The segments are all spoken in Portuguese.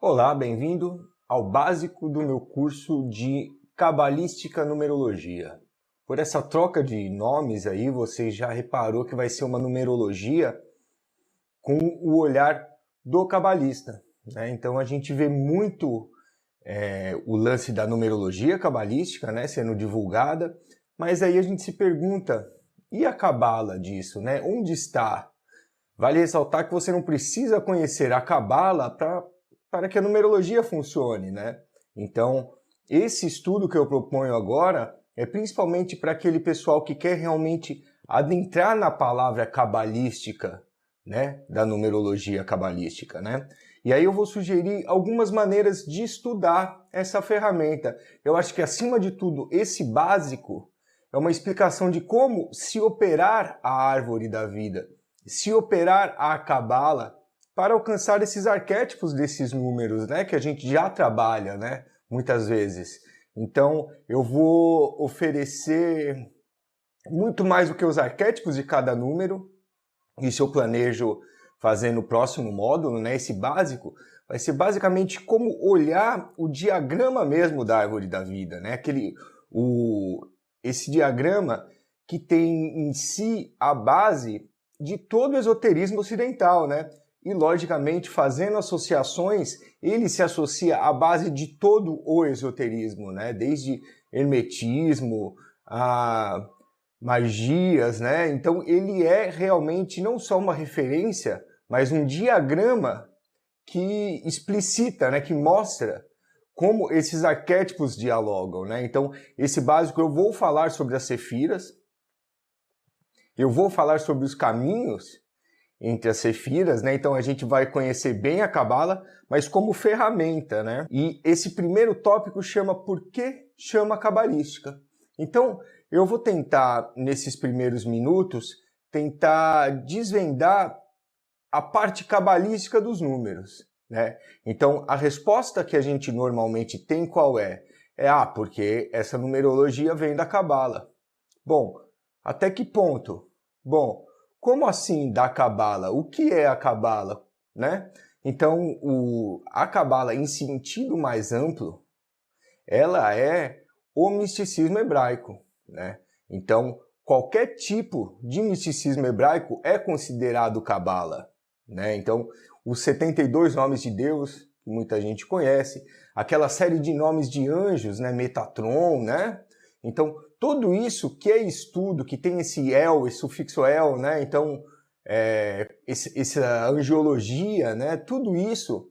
Olá, bem-vindo ao básico do meu curso de Cabalística Numerologia. Por essa troca de nomes aí, você já reparou que vai ser uma numerologia com o olhar do cabalista, né? Então a gente vê muito o lance da numerologia cabalística, né, sendo divulgada, mas aí a gente se pergunta, e a cabala disso, né? Onde está? Vale ressaltar que você não precisa conhecer a cabala para que a numerologia funcione, né? Então, esse estudo que eu proponho agora é principalmente para aquele pessoal que quer realmente adentrar na palavra cabalística, né? Da numerologia cabalística, né? E aí eu vou sugerir algumas maneiras de estudar essa ferramenta. Eu acho que, acima de tudo, esse básico é uma explicação de como se operar a árvore da vida, se operar a cabala para alcançar esses arquétipos desses números, né, que a gente já trabalha, né, muitas vezes. Então, eu vou oferecer muito mais do que os arquétipos de cada número. Isso eu planejo fazer no próximo módulo, né, esse básico. Vai ser basicamente como olhar o diagrama mesmo da árvore da vida, né, esse diagrama que tem em si a base de todo o esoterismo ocidental, né? E, logicamente, fazendo associações, ele se associa à base de todo o esoterismo, né? Desde hermetismo, a magias, né? Então, ele é realmente não só uma referência, mas um diagrama que explicita, né? Que mostra como esses arquétipos dialogam, né? Então, esse básico eu vou falar sobre as sefiras, eu vou falar sobre os caminhos entre as sefiras, né? Então a gente vai conhecer bem a cabala, mas como ferramenta, né? E esse primeiro tópico chama Por que chama cabalística? Então eu vou tentar, nesses primeiros minutos, tentar desvendar a parte cabalística dos números, né? Então a resposta que a gente normalmente tem qual é? Porque essa numerologia vem da cabala. Bom, até que ponto? Bom, como assim da cabala? O que é a cabala, né? Então, a cabala, em sentido mais amplo, ela é o misticismo hebraico, né? Então, qualquer tipo de misticismo hebraico é considerado cabala, né? Então, os 72 nomes de Deus, que muita gente conhece, aquela série de nomes de anjos, né? Metatron, né? Então, tudo isso que é estudo, que tem esse el, esse sufixo el, né? Então, essa angiologia, né? Tudo isso,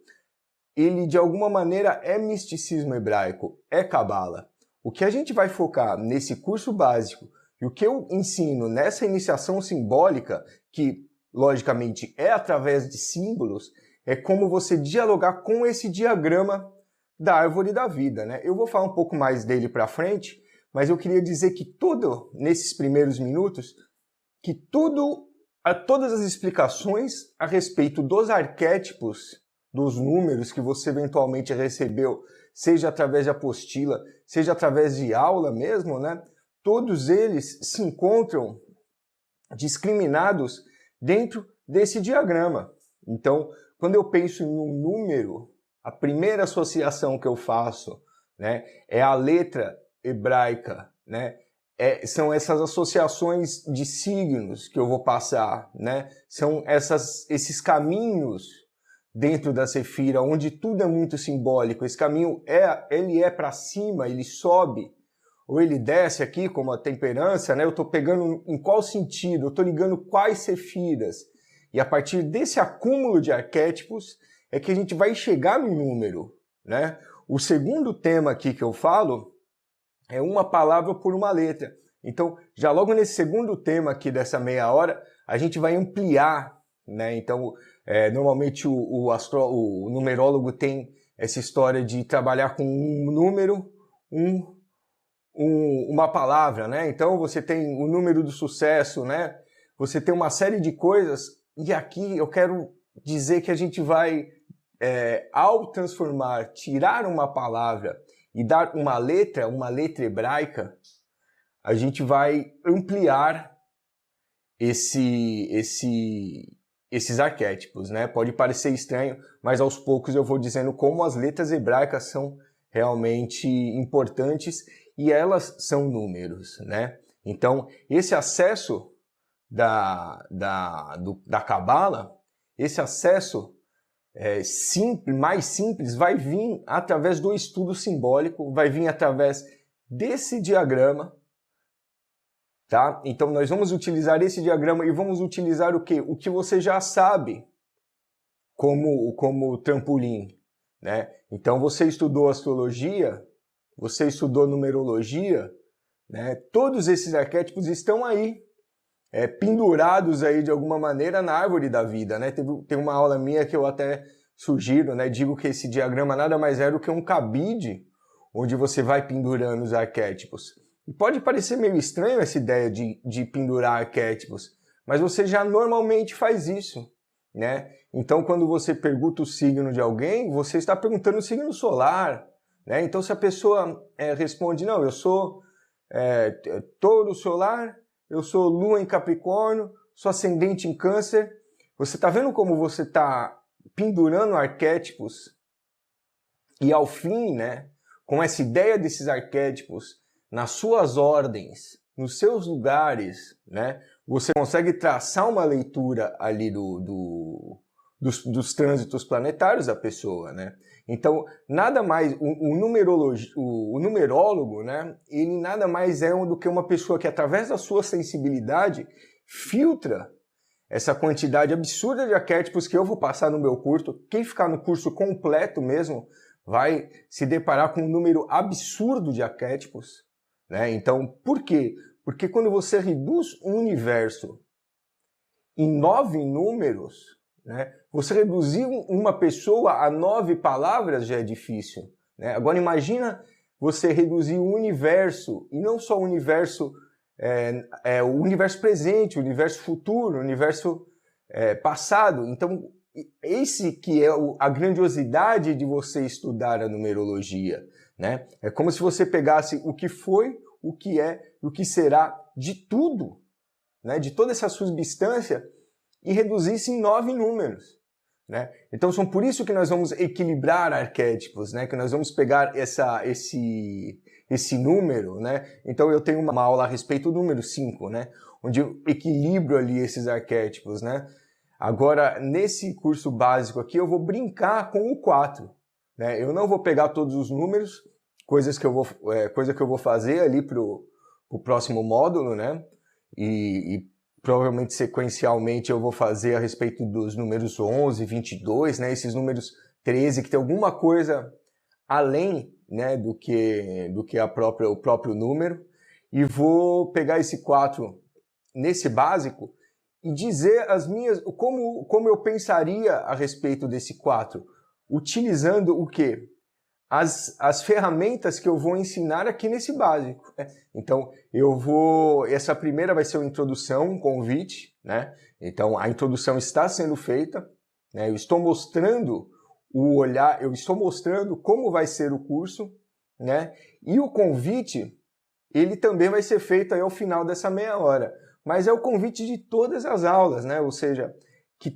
ele de alguma maneira é misticismo hebraico, é cabala. O que a gente vai focar nesse curso básico e o que eu ensino nessa iniciação simbólica, que logicamente é através de símbolos, é como você dialogar com esse diagrama da árvore da vida, né? Eu vou falar um pouco mais dele para frente, mas eu queria dizer que nesses primeiros minutos, que todas as explicações a respeito dos arquétipos, dos números que você eventualmente recebeu, seja através de apostila, seja através de aula mesmo, né? Todos eles se encontram discriminados dentro desse diagrama. Então, quando eu penso em um número, a primeira associação que eu faço, né, é a letra hebraica, né? São essas associações de signos que eu vou passar, né? São esses caminhos dentro da Sefira, onde tudo é muito simbólico. Esse caminho ele é para cima, ele sobe, ou ele desce aqui, como a temperança, né? Eu estou pegando em qual sentido? Eu estou ligando quais sefiras? E a partir desse acúmulo de arquétipos é que a gente vai chegar no número, né? O segundo tema aqui que eu falo é uma palavra por uma letra. Então, já logo nesse segundo tema aqui dessa meia hora, a gente vai ampliar, né? Então, normalmente o numerólogo tem essa história de trabalhar com um número, uma palavra, né? Então, você tem o número do sucesso, né? Você tem uma série de coisas, e aqui eu quero dizer que a gente vai, ao transformar, tirar uma palavra e dar uma letra hebraica, a gente vai ampliar esse esses arquétipos, né? Pode parecer estranho, mas aos poucos eu vou dizendo como as letras hebraicas são realmente importantes e elas são números, né? Então, esse acesso da Cabala, esse acesso mais simples, vai vir através do estudo simbólico, vai vir através desse diagrama, tá? Então, nós vamos utilizar esse diagrama e vamos utilizar o quê? O que você já sabe como trampolim, né? Então, você estudou astrologia, você estudou numerologia, né? Todos esses arquétipos estão aí, pendurados aí de alguma maneira na árvore da vida, né? Tem uma aula minha que eu até sugiro, né? Digo que esse diagrama nada mais é do que um cabide onde você vai pendurando os arquétipos. E pode parecer meio estranho essa ideia de pendurar arquétipos, mas você já normalmente faz isso, né? Então, quando você pergunta o signo de alguém, você está perguntando o signo solar, né? Então, se a pessoa responde, não, eu sou touro solar, eu sou lua em Capricórnio, sou ascendente em Câncer, você está vendo como você está pendurando arquétipos e ao fim, né, com essa ideia desses arquétipos nas suas ordens, nos seus lugares, né, você consegue traçar uma leitura ali dos trânsitos planetários da pessoa, né? Então, nada mais, o numerólogo, né, ele nada mais é do que uma pessoa que, através da sua sensibilidade, filtra essa quantidade absurda de arquétipos que eu vou passar no meu curso. Quem ficar no curso completo mesmo vai se deparar com um número absurdo de arquétipos, né? Então, por quê? Porque quando você reduz um universo em 9 números, né, você reduzir uma pessoa a 9 palavras já é difícil, né? Agora imagina você reduzir o universo, e não só o universo, o universo presente, o universo futuro, o universo passado. Então, esse que é a grandiosidade de você estudar a numerologia, né? É como se você pegasse o que foi, o que é, o que será de tudo, né? De toda essa substância e reduzisse em 9 números, né? Então, são por isso que nós vamos equilibrar arquétipos, né? Que nós vamos pegar esse número, né? Então, eu tenho uma aula a respeito do número 5, né? Onde eu equilibro ali esses arquétipos, né? Agora, nesse curso básico aqui, eu vou brincar com o 4, né? Eu não vou pegar todos os números, coisa que eu vou fazer ali pro próximo módulo, né? E provavelmente sequencialmente eu vou fazer a respeito dos números 11, 22, né? Esses números 13, que tem alguma coisa além, né, do que o próprio número. E vou pegar esse 4 nesse básico e dizer como eu pensaria a respeito desse 4, utilizando o quê? As ferramentas que eu vou ensinar aqui nesse básico, né? Então, essa primeira vai ser uma introdução, um convite, né? Então, a introdução está sendo feita, né? Eu estou mostrando eu estou mostrando como vai ser o curso, né? E o convite, ele também vai ser feito aí ao final dessa meia hora. Mas é o convite de todas as aulas, né? Ou seja, que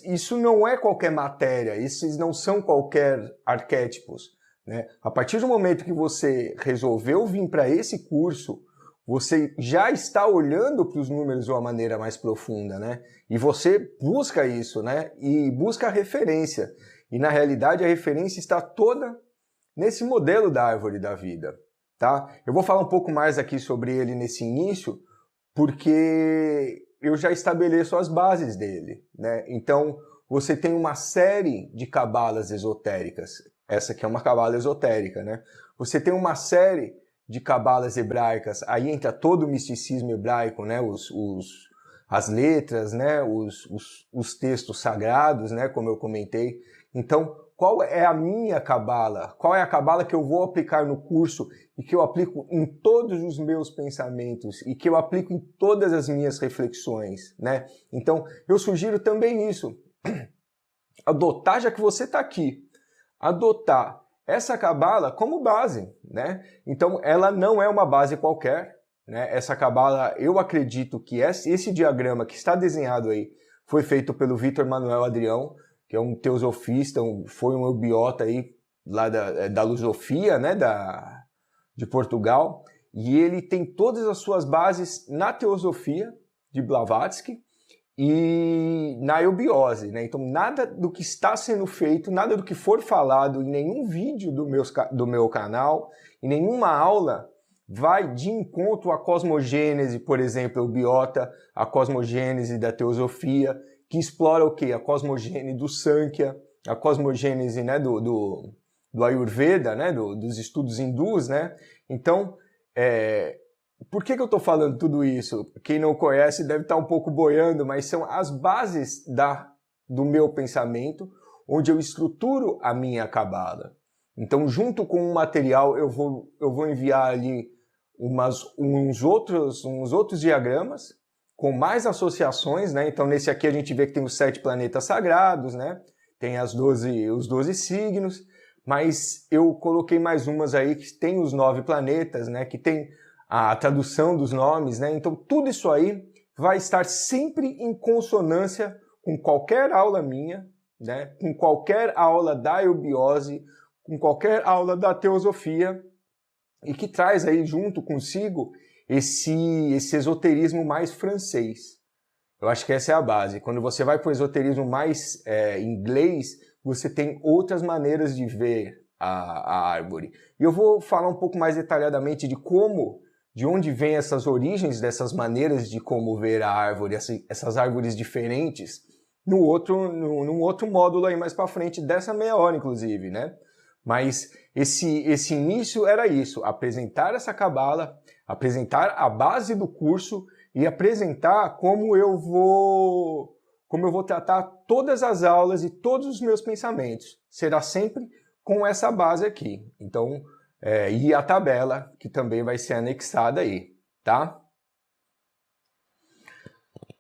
isso não é qualquer matéria, esses não são qualquer arquétipos, né? A partir do momento que você resolveu vir para esse curso, você já está olhando para os números de uma maneira mais profunda, né? E você busca isso, né? E busca a referência. E na realidade a referência está toda nesse modelo da árvore da vida, tá? Eu vou falar um pouco mais aqui sobre ele nesse início, porque eu já estabeleço as bases dele, né? Então, você tem uma série de cabalas esotéricas. Essa aqui é uma cabala esotérica, né? Você tem uma série de cabalas hebraicas, aí entra todo o misticismo hebraico, né? As letras, né? Os textos sagrados, né? Como eu comentei. Então, qual é a minha cabala? Qual é a cabala que eu vou aplicar no curso e que eu aplico em todos os meus pensamentos e que eu aplico em todas as minhas reflexões, né? Então, eu sugiro também isso. Adotar, já que você está aqui, adotar essa cabala como base, né? Então, ela não é uma base qualquer, né? Essa cabala, eu acredito que esse diagrama que está desenhado aí foi feito pelo Vítor Manuel Adrião, que é um teosofista, foi um eubiota aí, lá da Lusofia, né, de Portugal, e ele tem todas as suas bases na teosofia de Blavatsky e na eubiose, né? Então nada do que está sendo feito, nada do que for falado em nenhum vídeo do meu canal, em nenhuma aula, vai de encontro à cosmogênese, por exemplo, eubiota, a cosmogênese da teosofia, que explora o quê? A cosmogênese do Sankhya, a cosmogênese, né, do Ayurveda, né, dos estudos hindus, né? Então, por que eu estou falando tudo isso? Quem não conhece deve estar um pouco boiando, mas são as bases do meu pensamento, onde eu estruturo a minha cabala. Então, junto com o material, eu vou enviar ali uns outros diagramas com mais associações, né? Então, nesse aqui a gente vê que tem os 7 planetas sagrados, né? Tem os 12 signos, mas eu coloquei mais umas aí que tem os 9 planetas, né? Que tem a tradução dos nomes, né? Então, tudo isso aí vai estar sempre em consonância com qualquer aula minha, né? Com qualquer aula da eubiose, com qualquer aula da teosofia, e que traz aí junto consigo esse esoterismo mais francês. Eu acho que essa é a base. Quando você vai para o esoterismo mais inglês, você tem outras maneiras de ver a árvore. E eu vou falar um pouco mais detalhadamente de onde vêm essas origens dessas maneiras de como ver a árvore, essas árvores diferentes, num outro módulo aí mais para frente, dessa meia hora, inclusive, né? Mas esse início era isso, apresentar essa cabala, apresentar a base do curso e apresentar como eu vou tratar todas as aulas e todos os meus pensamentos. Será sempre com essa base aqui. Então, e a tabela, que também vai ser anexada aí, tá?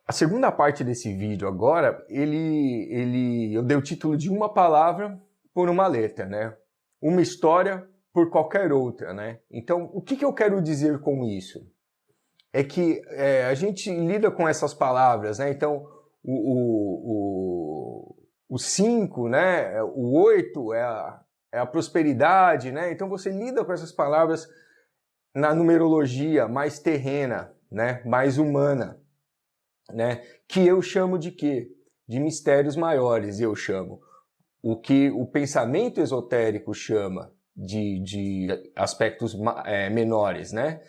A segunda parte desse vídeo agora, eu dei o título de uma palavra por uma letra, né? Uma história por qualquer outra, né? Então, o que eu quero dizer com isso? É que a gente lida com essas palavras, né? Então, o 5, né? O 8 é a prosperidade, né? Então, você lida com essas palavras na numerologia mais terrena, né? Mais humana, né? Que eu chamo de quê? De mistérios maiores, eu chamo. O que o pensamento esotérico chama de aspectos menores, né?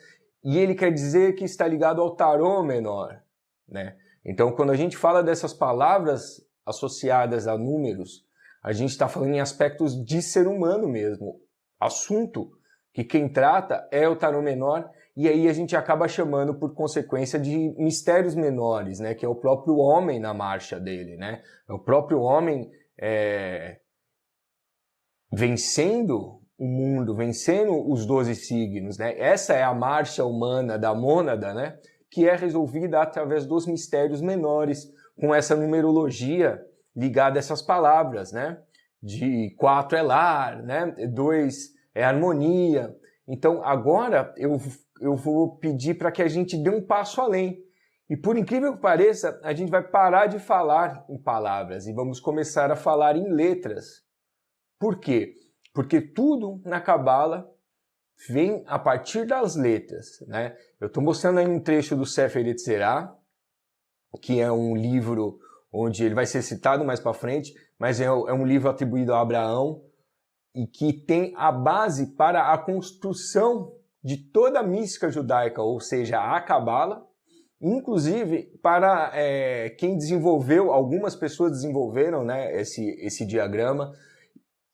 E ele quer dizer que está ligado ao tarô menor, né? Então, quando a gente fala dessas palavras associadas a números, a gente está falando em aspectos de ser humano mesmo. Assunto que quem trata é o tarô menor, e aí a gente acaba chamando por consequência de mistérios menores, né? Que é o próprio homem na marcha dele, né? É o próprio homem vencendo o mundo, vencendo os 12 signos, né? Essa é a marcha humana da mônada, né? Que é resolvida através dos mistérios menores, com essa numerologia ligada a essas palavras, né? De 4 é lar, né? 2 é harmonia. Então, agora eu vou pedir para que a gente dê um passo além. E por incrível que pareça, a gente vai parar de falar em palavras e vamos começar a falar em letras. Por quê? Porque tudo na Cabala vem a partir das letras, né? Eu estou mostrando aí um trecho do Sefer Yetzirah, que é um livro onde ele vai ser citado mais para frente, mas é um livro atribuído a Abraão e que tem a base para a construção de toda a mística judaica, ou seja, a Cabala. Inclusive, para quem desenvolveu, algumas pessoas desenvolveram, né, esse diagrama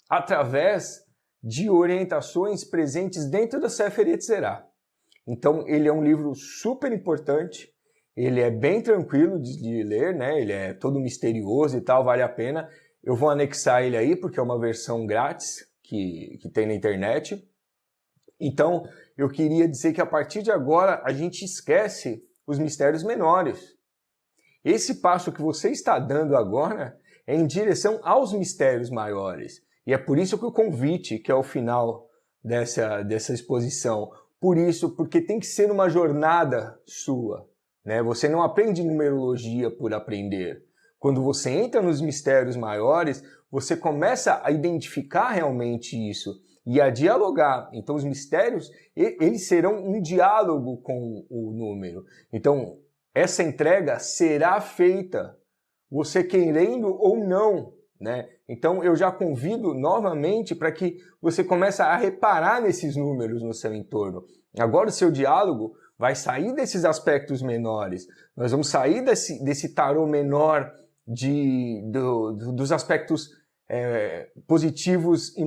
através de orientações presentes dentro da Sefer Yetzirah. Então, ele é um livro super importante, ele é bem tranquilo de ler, né, ele é todo misterioso e tal, vale a pena. Eu vou anexar ele aí, porque é uma versão grátis que tem na internet. Então, eu queria dizer que a partir de agora, a gente esquece os mistérios menores. Esse passo que você está dando agora é em direção aos mistérios maiores. E é por isso que o convite, que é o final dessa exposição. Por isso, porque tem que ser uma jornada sua, né? Você não aprende numerologia por aprender. Quando você entra nos mistérios maiores, você começa a identificar realmente isso e a dialogar. Então, os mistérios, eles serão um diálogo com o número. Então, essa entrega será feita, você querendo ou não, né? Então, eu já convido novamente para que você comece a reparar nesses números no seu entorno. Agora, o seu diálogo vai sair desses aspectos menores. Nós vamos sair desse tarô menor dos aspectos positivos e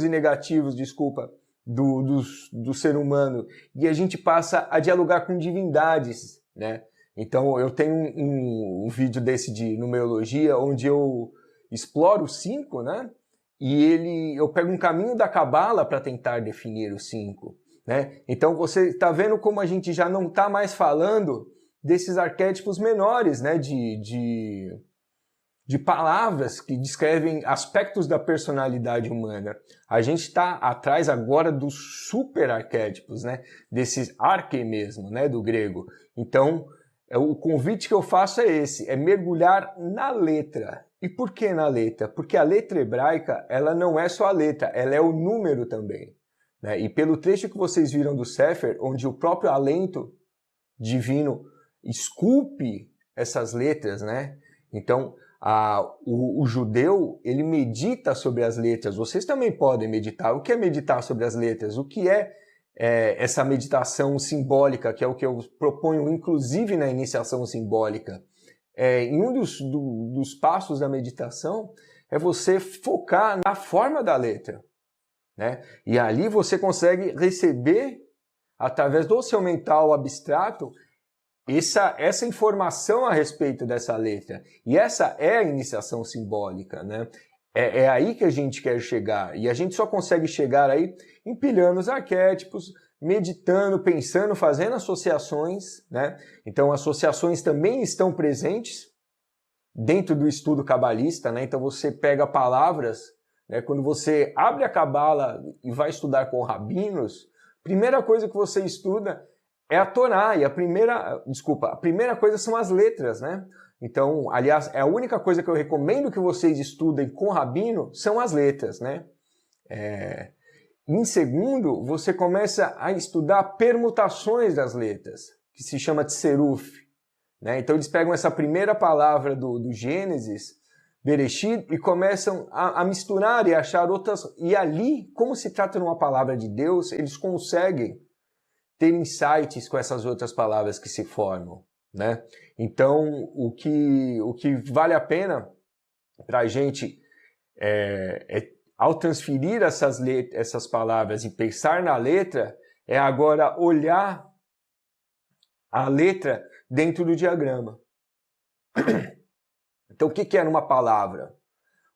negativos, desculpa, do ser humano. E a gente passa a dialogar com divindades, né? Então, eu tenho um vídeo desse de numerologia, onde eu exploro o 5, né? E eu pego um caminho da Cabala para tentar definir o 5, né? Então, você está vendo como a gente já não está mais falando desses arquétipos menores, né? De palavras que descrevem aspectos da personalidade humana. A gente está atrás agora dos super arquétipos, né? Desses arque mesmo, né? Do grego. Então, o convite que eu faço é esse, é mergulhar na letra. E por que na letra? Porque a letra hebraica, ela não é só a letra, ela é o número também, né? E pelo trecho que vocês viram do Sefer, onde o próprio alento divino esculpe essas letras, né? Então, o judeu, ele medita sobre as letras. Vocês também podem meditar. O que é meditar sobre as letras? O que é essa meditação simbólica, que é o que eu proponho, inclusive na iniciação simbólica? Em um dos passos da meditação é você focar na forma da letra, né? E ali você consegue receber, através do seu mental abstrato, essa informação a respeito dessa letra. E essa é a iniciação simbólica, né? É aí que a gente quer chegar. E a gente só consegue chegar aí empilhando os arquétipos, meditando, pensando, fazendo associações, né? Então, associações também estão presentes dentro do estudo cabalista, né? Então, você pega palavras, né? Quando você abre a cabala e vai estudar com rabinos, primeira coisa que você estuda é a Torá, e a primeira coisa são as letras, né? Então, aliás, a única coisa que eu recomendo que vocês estudem com rabino são as letras, né? Em segundo, você começa a estudar permutações das letras, que se chama tseruf, né? Então, eles pegam essa primeira palavra do Gênesis, Bereshit, e começam a misturar e achar outras. E ali, como se trata de uma palavra de Deus, eles conseguem ter insights com essas outras palavras que se formam, né? Então, o que vale a pena para a gente ao transferir essas palavras e pensar na letra, é agora olhar a letra dentro do diagrama. Então, o que era uma palavra?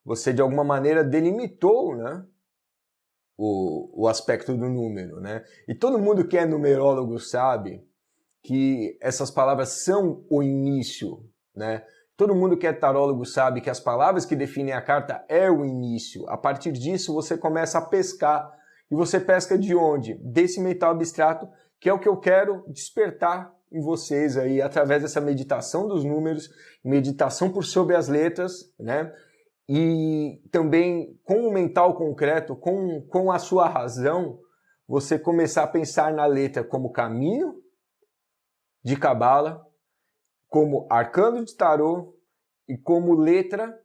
Você, de alguma maneira, delimitou, né, o aspecto do número, né? E todo mundo que é numerólogo sabe que essas palavras são o início, né? Todo mundo que é tarólogo sabe que as palavras que definem a carta é o início. A partir disso, você começa a pescar. E você pesca de onde? Desse mental abstrato, que é o que eu quero despertar em vocês aí, através dessa meditação dos números, meditação por sobre as letras, né? E também com o mental concreto, com a sua razão, você começar a pensar na letra como caminho de cabala, como arcano de tarô e como letra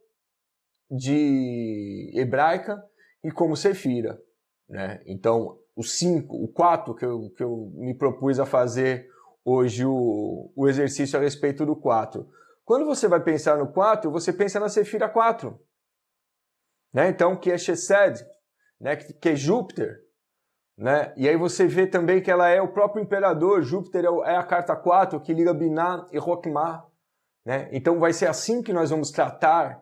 de hebraica e como sefira, né? Então, o 5, o 4 que eu me propus a fazer hoje o exercício a respeito do 4. Quando você vai pensar no 4, você pensa na sefira 4, né? Então, que é Chesed, né? Que é Júpiter, né? E aí você vê também que ela é o próprio imperador. Júpiter é a carta 4 que liga Binah e Rokhmah, né? Então vai ser assim que nós vamos tratar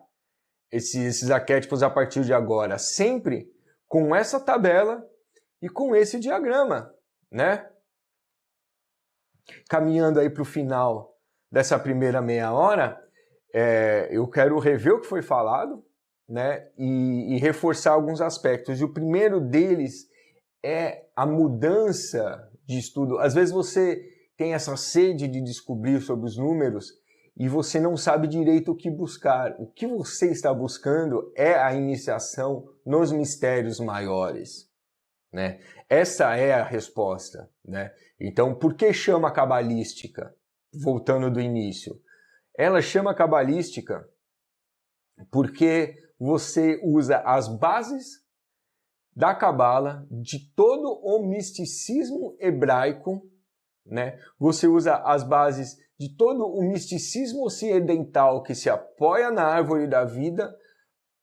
esses arquétipos a partir de agora, sempre com essa tabela e com esse diagrama, né? Caminhando aí para o final dessa primeira meia hora, eu quero rever o que foi falado, né? E reforçar alguns aspectos. E o primeiro deles é a mudança de estudo. Às vezes você tem essa sede de descobrir sobre os números e você não sabe direito o que buscar. O que você está buscando é a iniciação nos mistérios maiores, né? Essa é a resposta, né? Então, por que chama cabalística? Voltando do início. Ela chama cabalística porque você usa as bases da cabala, de todo o misticismo hebraico, né? Você usa as bases de todo o misticismo ocidental que se apoia na árvore da vida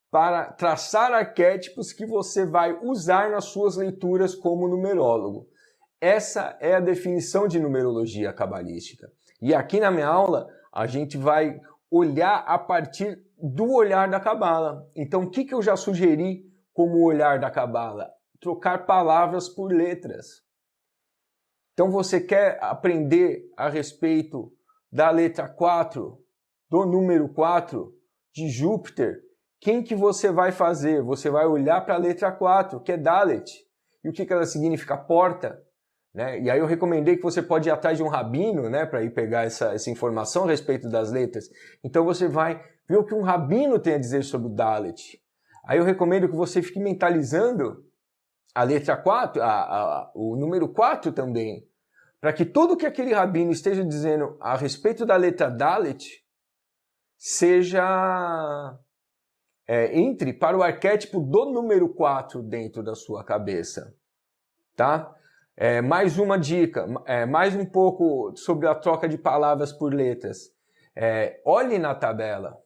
para traçar arquétipos que você vai usar nas suas leituras como numerólogo. Essa é a definição de numerologia cabalística. E aqui na minha aula, a gente vai olhar a partir do olhar da cabala. Então, o que eu já sugeri como olhar da cabala? Trocar palavras por letras. Então, você quer aprender a respeito da letra 4, do número 4, de Júpiter? Quem que você vai fazer? Você vai olhar para a letra 4, que é Dalet. E o que ela significa? Porta. Né? E aí eu recomendei que você pode ir atrás de um rabino, né, para ir pegar essa informação a respeito das letras. Então você vai ver o que um rabino tem a dizer sobre o Dalet. Aí eu recomendo que você fique mentalizando a letra 4, o número 4 também, para que tudo que aquele rabino esteja dizendo a respeito da letra Dalet seja... entre para o arquétipo do número 4 dentro da sua cabeça, tá? Mais uma dica, mais um pouco sobre a troca de palavras por letras. Olhe na tabela,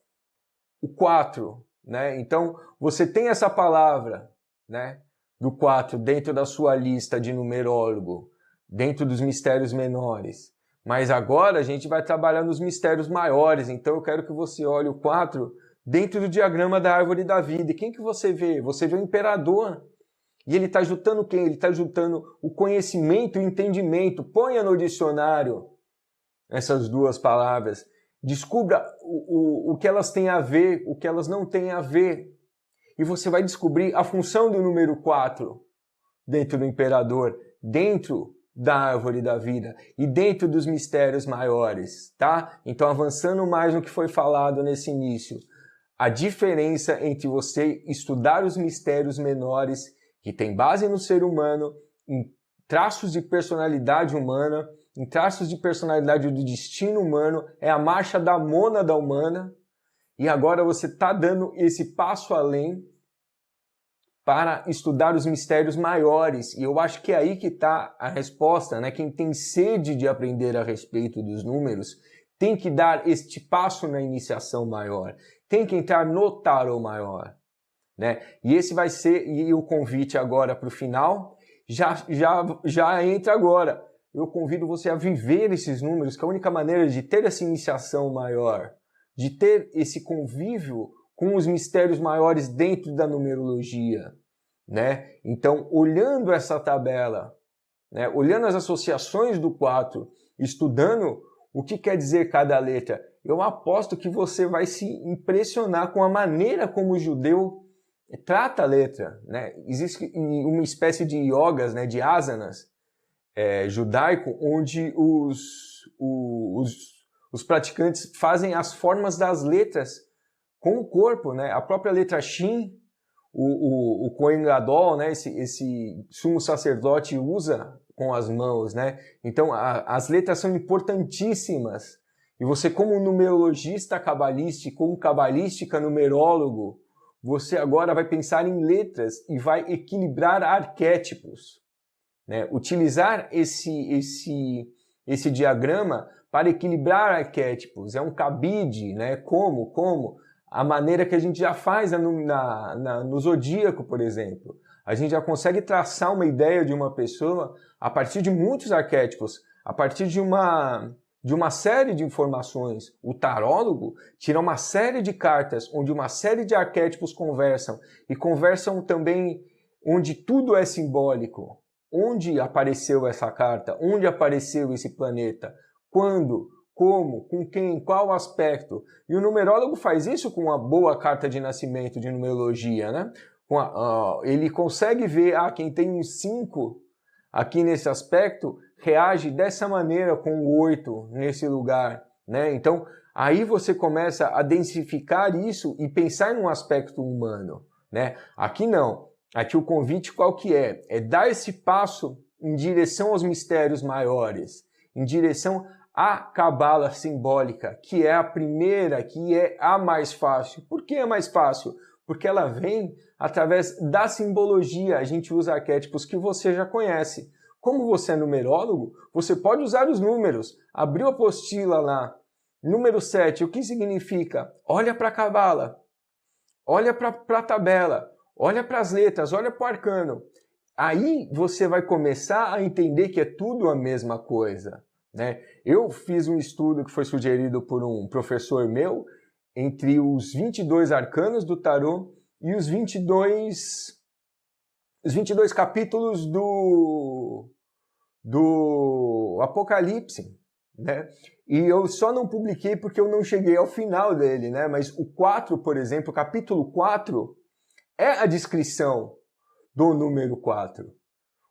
o 4, né? Então, você tem essa palavra, né, do 4 dentro da sua lista de numerólogo, dentro dos mistérios menores. Mas agora a gente vai trabalhar nos mistérios maiores, então eu quero que você olhe o 4 dentro do diagrama da árvore da vida. E quem que você vê? Você vê o imperador. E ele está juntando quem? Ele está juntando o conhecimento e o entendimento. Ponha no dicionário essas duas palavras. Descubra o que elas têm a ver, o que elas não têm a ver. E você vai descobrir a função do número 4 dentro do imperador, dentro da árvore da vida e dentro dos mistérios maiores, tá? Então, avançando mais no que foi falado nesse início, a diferença entre você estudar os mistérios menores, que tem base no ser humano, em traços de personalidade humana, em traços de personalidade do destino humano, é a marcha da mônada humana, e agora você está dando esse passo além para estudar os mistérios maiores, e eu acho que é aí que está a resposta, né? Quem tem sede de aprender a respeito dos números tem que dar este passo na iniciação maior, tem que entrar no tarô maior, né? E esse vai ser, e o convite agora para o final, já entra agora. Eu convido você a viver esses números, que é a única maneira de ter essa iniciação maior, de ter esse convívio com os mistérios maiores dentro da numerologia, né? Então, olhando essa tabela, né? Olhando as associações do 4, estudando o que quer dizer cada letra, eu aposto que você vai se impressionar com a maneira como o judeu trata a letra, né? Existe uma espécie de yogas, né, de asanas judaico, onde os praticantes fazem as formas das letras com o corpo, né? A própria letra Shin, o Kohen Gadol, né? Esse sumo sacerdote usa com as mãos, né? Então, as letras são importantíssimas. E você, como numerologista cabalístico, como cabalística numerólogo, você agora vai pensar em letras e vai equilibrar arquétipos, né? Utilizar esse diagrama para equilibrar arquétipos. É um cabide, né? Como? A maneira que a gente já faz no zodíaco, por exemplo. A gente já consegue traçar uma ideia de uma pessoa a partir de muitos arquétipos, a partir de uma série de informações. O tarólogo tira uma série de cartas onde uma série de arquétipos conversam, e conversam também onde tudo é simbólico. Onde apareceu essa carta? Onde apareceu esse planeta? Quando? Como? Com quem? Qual aspecto? E o numerólogo faz isso com uma boa carta de nascimento de numerologia, né? Ele consegue ver, quem tem um 5 aqui nesse aspecto reage dessa maneira com o 8 nesse lugar, né? Então, Aí você começa a densificar isso e pensar num aspecto humano, né? Aqui não. Aqui o convite qual que é? É dar esse passo em direção aos mistérios maiores, em direção à cabala simbólica, que é a primeira, que é a mais fácil. Por que é mais fácil? Porque ela vem através da simbologia. A gente usa arquétipos que você já conhece. Como você é numerólogo, você pode usar os números. Abriu a apostila lá, número 7, o que significa? Olha para a cabala, olha para a tabela, olha para as letras, olha para o arcano. Aí você vai começar a entender que é tudo a mesma coisa, né? Eu fiz um estudo que foi sugerido por um professor meu entre os 22 arcanos do tarô e os 22 capítulos do Apocalipse, né? E eu só não publiquei porque eu não cheguei ao final dele, né? Mas o 4, por exemplo, o capítulo 4 é a descrição do número 4.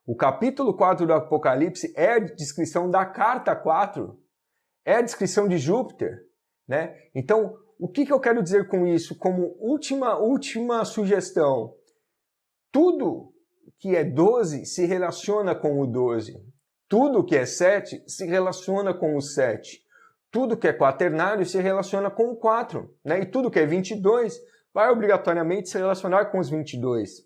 O capítulo 4 do Apocalipse é a descrição da carta 4, é a descrição de Júpiter, né? Então, o que eu quero dizer com isso? Como última sugestão, tudo que é 12 se relaciona com o 12. Tudo que é 7 se relaciona com o 7. Tudo que é quaternário se relaciona com o 4, né? E tudo que é 22 vai obrigatoriamente se relacionar com os 22.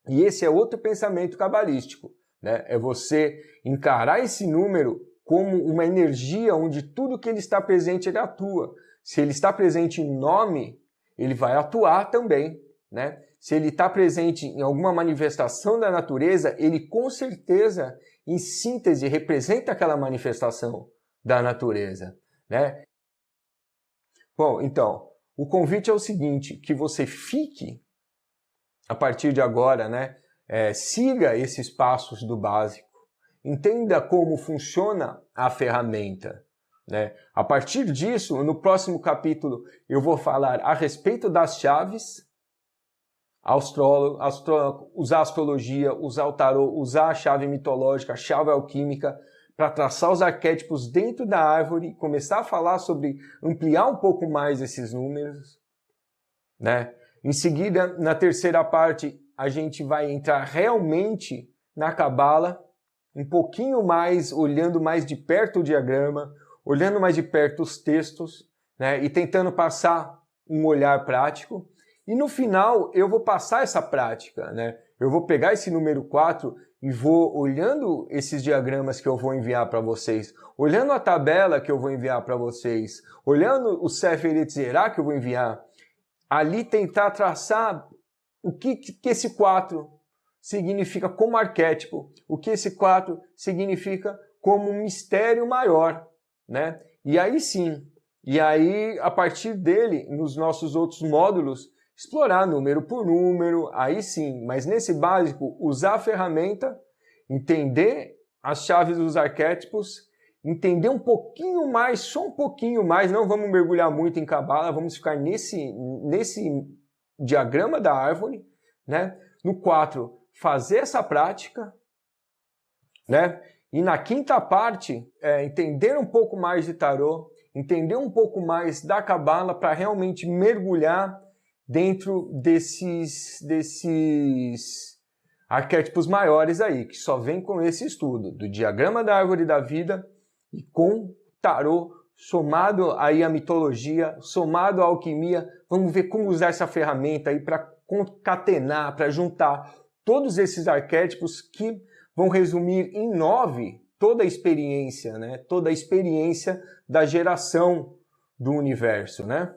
E esse é outro pensamento cabalístico, né? É você encarar esse número como uma energia onde tudo que ele está presente, ele atua. Se ele está presente em nome, ele vai atuar também, né? Se ele está presente em alguma manifestação da natureza, ele com certeza, em síntese, representa aquela manifestação da natureza, né? Bom, então, o convite é o seguinte, que você fique, a partir de agora, né? Siga esses passos do básico, entenda como funciona a ferramenta, né? A partir disso, no próximo capítulo, eu vou falar a respeito das chaves, usar a astrologia, usar o tarô, usar a chave mitológica, a chave alquímica, para traçar os arquétipos dentro da árvore, começar a falar sobre ampliar um pouco mais esses números, né? Em seguida, na terceira parte, a gente vai entrar realmente na cabala, um pouquinho mais, olhando mais de perto o diagrama, olhando mais de perto os textos, né? E tentando passar um olhar prático. E no final, eu vou passar essa prática, né? Eu vou pegar esse número 4 e vou olhando esses diagramas que eu vou enviar para vocês, olhando a tabela que eu vou enviar para vocês, olhando o Sefer Yetzirah que eu vou enviar, ali tentar traçar o que esse 4 significa como arquétipo, o que esse 4 significa como um mistério maior, né? E aí sim, e aí a partir dele, nos nossos outros módulos, explorar número por número, aí sim, mas nesse básico, usar a ferramenta, entender as chaves dos arquétipos, entender um pouquinho mais, só um pouquinho mais, não vamos mergulhar muito em cabala, vamos ficar nesse diagrama da árvore, né? No 4, fazer essa prática, né? E na quinta parte, entender um pouco mais de tarô, entender um pouco mais da cabala para realmente mergulhar dentro desses arquétipos maiores aí, que só vem com esse estudo do diagrama da árvore da vida e com tarô, somado aí à mitologia, somado à alquimia. Vamos ver como usar essa ferramenta aí para concatenar, para juntar todos esses arquétipos que vão resumir em 9 toda a experiência, né? Toda a experiência da geração do universo, né?